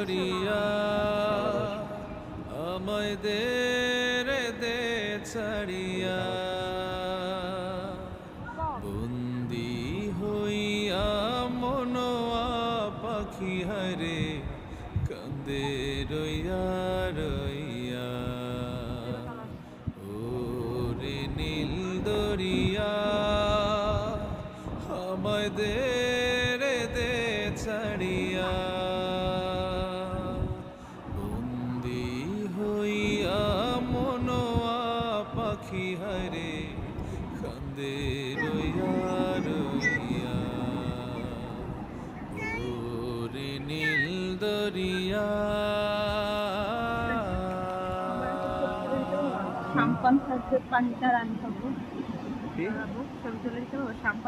দরিয়া আমায় দে রে দে ছাড়িয়া বন্দি হইয়া মনোয়া পাখি হারে কান্দে রইয়া রইয়া ওরে নীল দরিয়া আমায় দে রে দে ছাড়িয়া বন্দি হইয়া মনোয়া পাখি হারে কান্দে রইয়া রইয়া ওরে নীল দরিয়া সাম্পান থাকবে পানিটা রান খাবো ছবি তুলে দিতে সাম্পান